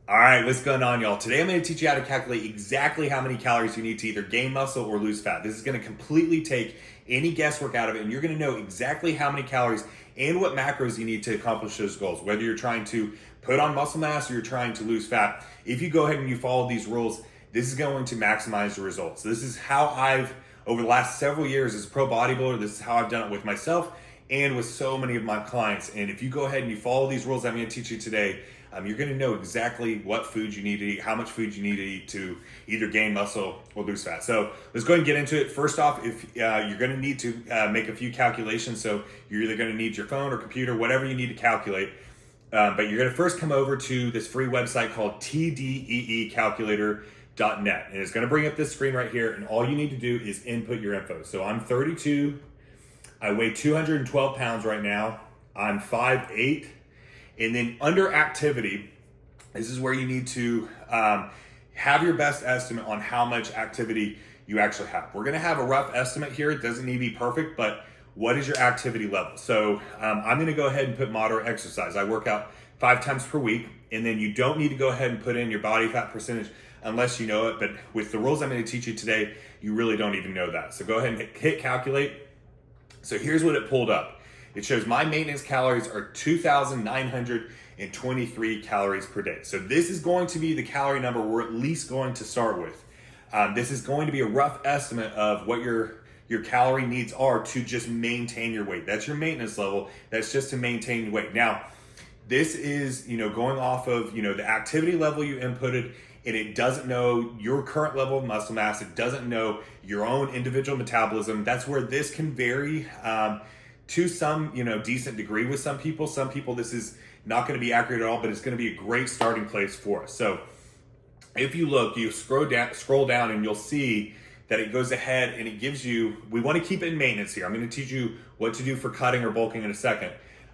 All right, what's going on, y'all? Today I'm going to teach you how to calculate exactly how many calories you need to either gain muscle or lose fat. This is going to completely take any guesswork out of it, and you're going to know exactly how many calories and what macros you need to accomplish those goals, whether you're trying to put on muscle mass or you're trying to lose fat. If you go ahead and you follow these rules, this is going to maximize the results. This is how over the last several years as a pro bodybuilder, this is how I've done it with myself and with so many of my clients. And if you go ahead and you follow these rules I'm going to teach you today, you're going to know exactly what foods you need to eat, how much food you need to eat to either gain muscle or lose fat. So let's go ahead and get into it. First off, if you're going to need to make a few calculations, so you're either going to need your phone or computer, whatever you need to calculate. But you're going to first come over to this free website called tdeecalculator.net, and it's going to bring up this screen right here, and all you need to do is input your info. So I'm 32, I weigh 212 pounds right now, I'm 5'8", and then under activity, this is where you need to have your best estimate on how much activity you actually have. We're gonna have a rough estimate here. It doesn't need to be perfect, but what is your activity level? So I'm gonna go ahead and put moderate exercise. I work out 5 times per week, and then you don't need to go ahead and put in your body fat percentage unless you know it, but with the rules I'm gonna teach you today, you really don't even know that. So go ahead and hit calculate. So here's what it pulled up. It shows my maintenance calories are 2,923 calories per day. So this is going to be the calorie number we're at least going to start with. This is going to be a rough estimate of what your calorie needs are to just maintain your weight. That's your maintenance level. That's just to maintain your weight. Now, this is, going off of, the activity level you inputted, and it doesn't know your current level of muscle mass. It doesn't know your own individual metabolism. That's where this can vary to some, decent degree with some people. Some people, this is not going to be accurate at all, but it's going to be a great starting place for us. So if you look, you scroll down and you'll see that it goes ahead and it gives you, we want to keep it in maintenance here. I'm going to teach you what to do for cutting or bulking in a second.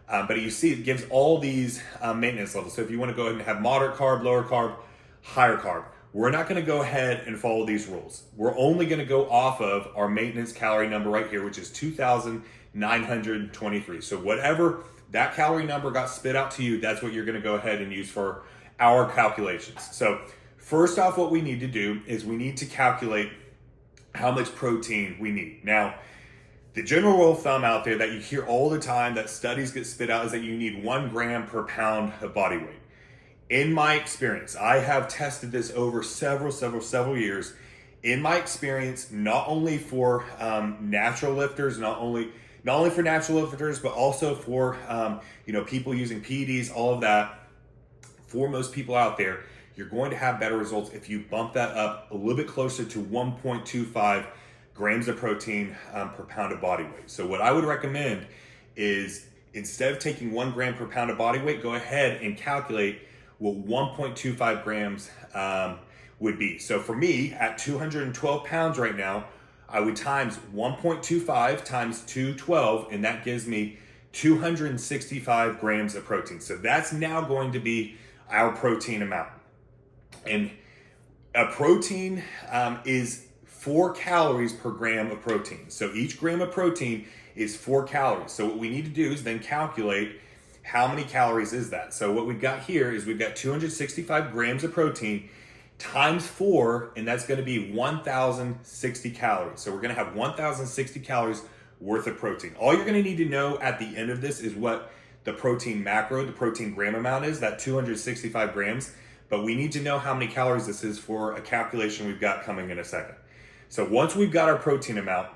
But you see it gives all these maintenance levels. So if you want to go ahead and have moderate carb, lower carb, higher carb, we're not going to go ahead and follow these rules. We're only going to go off of our maintenance calorie number right here, which is 2,923. So whatever that calorie number got spit out to you, that's what you're going to go ahead and use for our calculations. So first off, what we need to do is we need to calculate how much protein we need. Now, the general rule of thumb out there that you hear all the time that studies get spit out is that you need 1 gram per pound of body weight. In my experience, I have tested this over several years. In my experience, not only for natural lifters, not only for natural lifters, but also for people using PEDs, all of that. For most people out there, you're going to have better results if you bump that up a little bit closer to 1.25 grams of protein per pound of body weight. So what I would recommend is instead of taking 1 gram per pound of body weight, go ahead and calculate what 1.25 grams would be. So for me, at 212 pounds right now, I would times 1.25 times 212, and that gives me 265 grams of protein. So that's now going to be our protein amount. And a protein is 4 calories per gram of protein. So each gram of protein is 4 calories. So what we need to do is then calculate how many calories is that. So what we've got here is we've got 265 grams of protein times 4, and that's going to be 1,060 calories. So we're going to have 1,060 calories worth of protein. All you're going to need to know at the end of this is what the protein macro, the protein gram amount is, that 265 grams. But we need to know how many calories this is for a calculation we've got coming in a second. So once we've got our protein amount,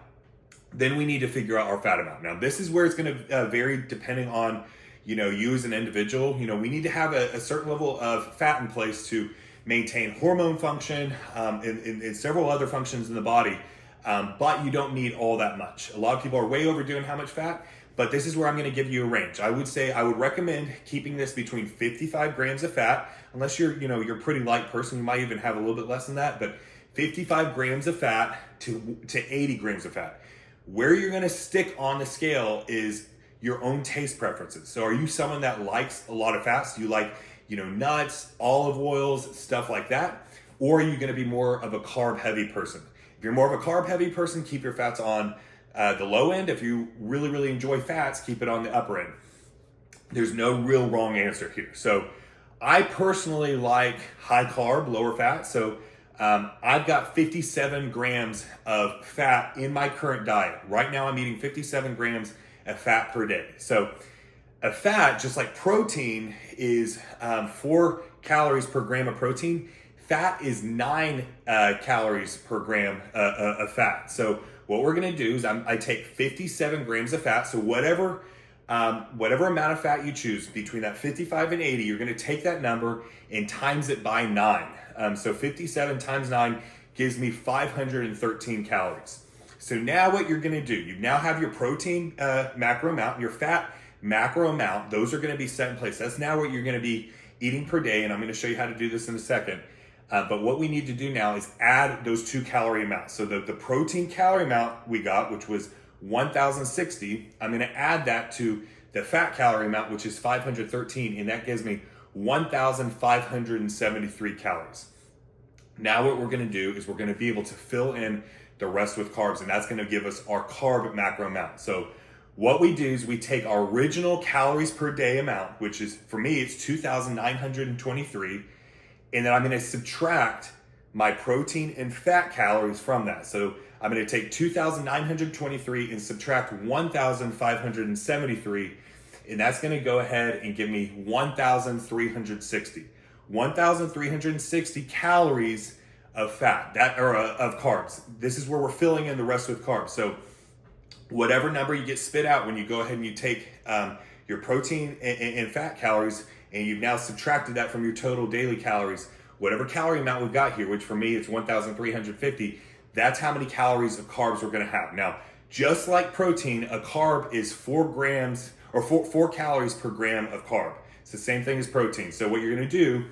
then we need to figure out our fat amount. Now this is where it's going to vary depending on you as an individual. We need to have a certain level of fat in place to maintain hormone function and several other functions in the body, but you don't need all that much. A lot of people are way overdoing how much fat, but this is where I'm going to give you a range. I would recommend keeping this between 55 grams of fat, unless you're a pretty light person. You might even have a little bit less than that, but 55 grams of fat to 80 grams of fat. Where you're going to stick on the scale is your own taste preferences. So are you someone that likes a lot of fats? Do you like, nuts, olive oils, stuff like that? Or are you going to be more of a carb heavy person? If you're more of a carb heavy person, keep your fats on the low end. If you really enjoy fats, keep it on the upper end. There's no real wrong answer here. So I personally like high carb, lower fat. So I've got 57 grams of fat in my current diet. Right now I'm eating 57 grams of fat per day. So a fat, just like protein, is 4 calories per gram of protein. Fat is 9 calories per gram of fat. So what we're gonna do is I take 57 grams of fat. So whatever amount of fat you choose between that 55 and 80, you're gonna take that number and times it by 9. So 57 times 9 gives me 513 calories. So now what you're gonna do, you now have your protein macro amount, your fat macro amount. Those are gonna be set in place. That's now what you're gonna be eating per day, and I'm gonna show you how to do this in a second. But what we need to do now is add those 2 calorie amounts. So the protein calorie amount we got, which was 1,060, I'm gonna add that to the fat calorie amount, which is 513, and that gives me 1,573 calories. Now what we're gonna do is we're gonna be able to fill in the rest with carbs, and that's gonna give us our carb macro amount. So what we do is we take our original calories per day amount, which is, for me, it's 2,923, and then I'm gonna subtract my protein and fat calories from that. So I'm gonna take 2,923 and subtract 1,573, and that's gonna go ahead and give me 1,360. 1,360 calories of fat, of carbs. This is where we're filling in the rest with carbs. So whatever number you get spit out when you go ahead and you take your protein and fat calories, and you've now subtracted that from your total daily calories, whatever calorie amount we've got here, which for me it's 1,350, that's how many calories of carbs we're gonna have. Now, just like protein, a carb is 4 grams or 4 calories per gram of carb. It's the same thing as protein. So what you're gonna do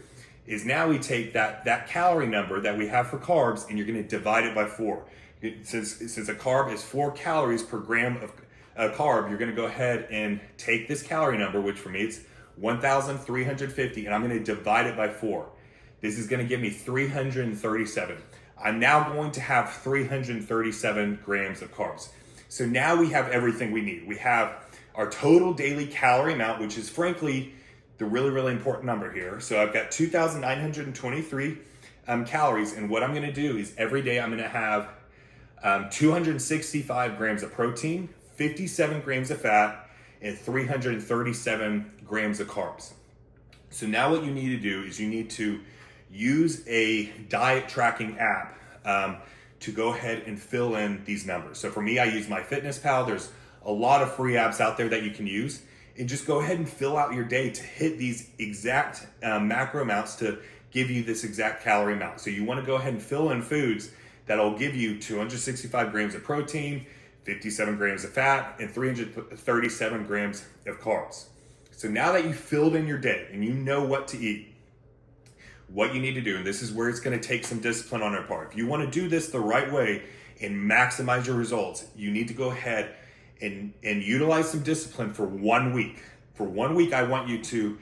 is now we take that calorie number that we have for carbs, and you're gonna divide it by 4. Since a carb is 4 calories per gram of carb, you're gonna go ahead and take this calorie number, which for me it's 1,350, and I'm gonna divide it by 4. This is gonna give me 337. I'm now going to have 337 grams of carbs. So now we have everything we need. We have our total daily calorie amount, which is frankly the really, really important number here. So I've got 2,923 calories, and what I'm gonna do is every day I'm gonna have 265 grams of protein, 57 grams of fat, and 337 grams of carbs. So now what you need to do is you need to use a diet tracking app to go ahead and fill in these numbers. So for me, I use MyFitnessPal. There's a lot of free apps out there that you can use, and just go ahead and fill out your day to hit these exact macro amounts to give you this exact calorie amount. So you want to go ahead and fill in foods that'll give you 265 grams of protein, 57 grams of fat, and 337 grams of carbs. So now that you filled in your day and you know what to eat, what you need to do, and this is where it's going to take some discipline on our part. If you want to do this the right way and maximize your results, you need to go ahead and utilize some discipline for 1 week. For 1 week, I want you to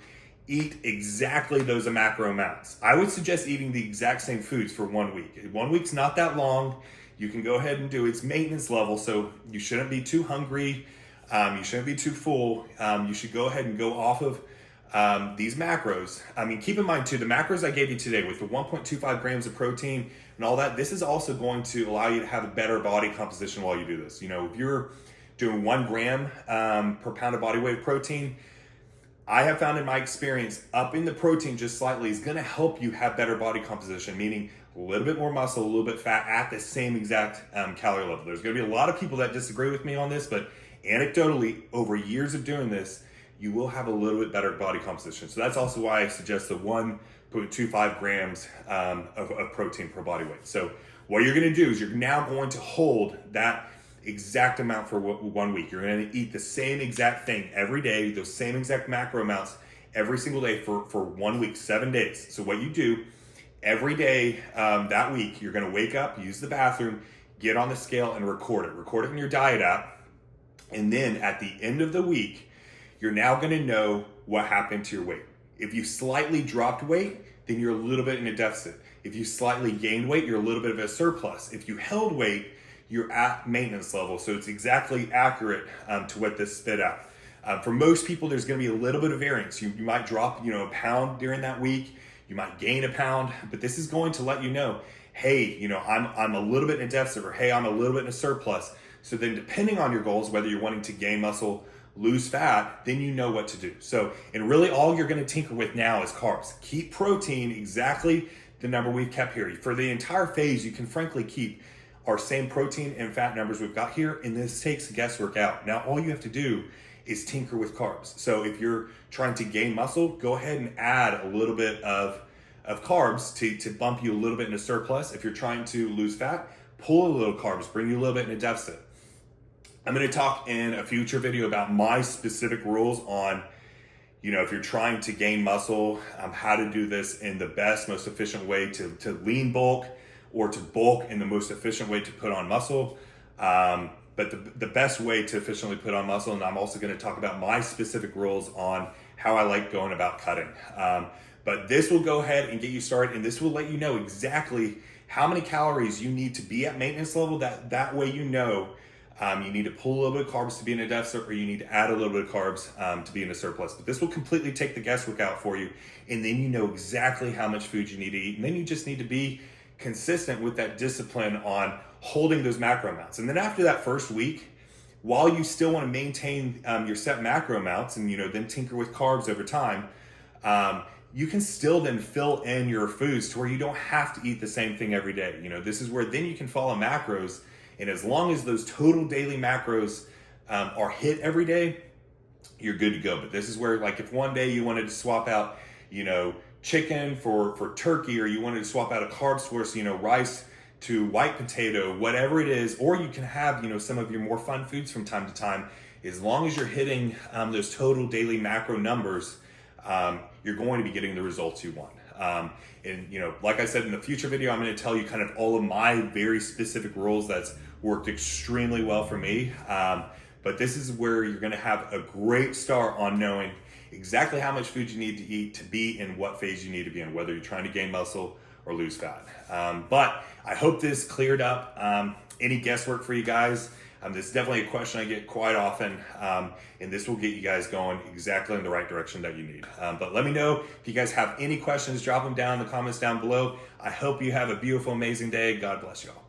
eat exactly those macro amounts. I would suggest eating the exact same foods for 1 week. 1 week's not that long. You can go ahead and do its maintenance level, so you shouldn't be too hungry. You shouldn't be too full. You should go ahead and go off of these macros. I mean, keep in mind too, the macros I gave you today with the 1.25 grams of protein and all that, this is also going to allow you to have a better body composition while you do this. You know, if you're doing 1 gram per pound of body weight of protein, I have found in my experience, upping the protein just slightly is gonna help you have better body composition, meaning a little bit more muscle, a little bit fat at the same exact calorie level. There's gonna be a lot of people that disagree with me on this, but anecdotally, over years of doing this, you will have a little bit better body composition. So that's also why I suggest the 1.25 grams of protein per body weight. So what you're gonna do is you're now going to hold that exact amount for 1 week. You're gonna eat the same exact thing every day, those same exact macro amounts every single day for 1 week, 7 days. So what you do every day that week, you're gonna wake up, use the bathroom, get on the scale and record it. Record it in your diet app. And then at the end of the week, you're now gonna know what happened to your weight. If you slightly dropped weight, then you're a little bit in a deficit. If you slightly gained weight, you're a little bit of a surplus. If you held weight, you're at maintenance level. So it's exactly accurate to what this spit out. For most people, there's going to be a little bit of variance. You might drop, a pound during that week. You might gain a pound, but this is going to let you know, hey, I'm a little bit in a deficit, or hey, I'm a little bit in a surplus. So then depending on your goals, whether you're wanting to gain muscle, lose fat, then you know what to do. So, and really all you're going to tinker with now is carbs. Keep protein exactly the number we've kept here. For the entire phase, you can frankly keep our same protein and fat numbers we've got here, and this takes guesswork out. Now, all you have to do is tinker with carbs. So if you're trying to gain muscle, go ahead and add a little bit of carbs to bump you a little bit in a surplus. If you're trying to lose fat, pull a little carbs, bring you a little bit in a deficit. I'm going to talk in a future video about my specific rules on, if you're trying to gain muscle, how to do this in the best, most efficient way to lean bulk, or to bulk in the most efficient way to put on muscle. But the best way to efficiently put on muscle, and I'm also going to talk about my specific rules on how I like going about cutting. But this will go ahead and get you started, and this will let you know exactly how many calories you need to be at maintenance level. That way you need to pull a little bit of carbs to be in a deficit, or you need to add a little bit of carbs to be in a surplus. But this will completely take the guesswork out for you, and then you know exactly how much food you need to eat. And then you just need to be consistent with that discipline on holding those macro amounts. And then after that first week, while you still want to maintain your set macro amounts and then tinker with carbs over time, you can still then fill in your foods to where you don't have to eat the same thing every day. This is where then you can follow macros, and as long as those total daily macros are hit every day, you're good to go. But this is where, like, if one day you wanted to swap out chicken for turkey, or you wanted to swap out a carb source, rice to white potato, whatever it is, or you can have, some of your more fun foods from time to time, as long as you're hitting those total daily macro numbers, you're going to be getting the results you want. And like I said, in the future video, I'm going to tell you kind of all of my very specific rules that's worked extremely well for me. But this is where you're going to have a great start on knowing exactly how much food you need to eat to be in what phase you need to be in, whether you're trying to gain muscle or lose fat. But I hope this cleared up any guesswork for you guys. This is definitely a question I get quite often, and this will get you guys going exactly in the right direction that you need. But let me know if you guys have any questions. Drop them down in the comments down below. I hope you have a beautiful, amazing day. God bless you all.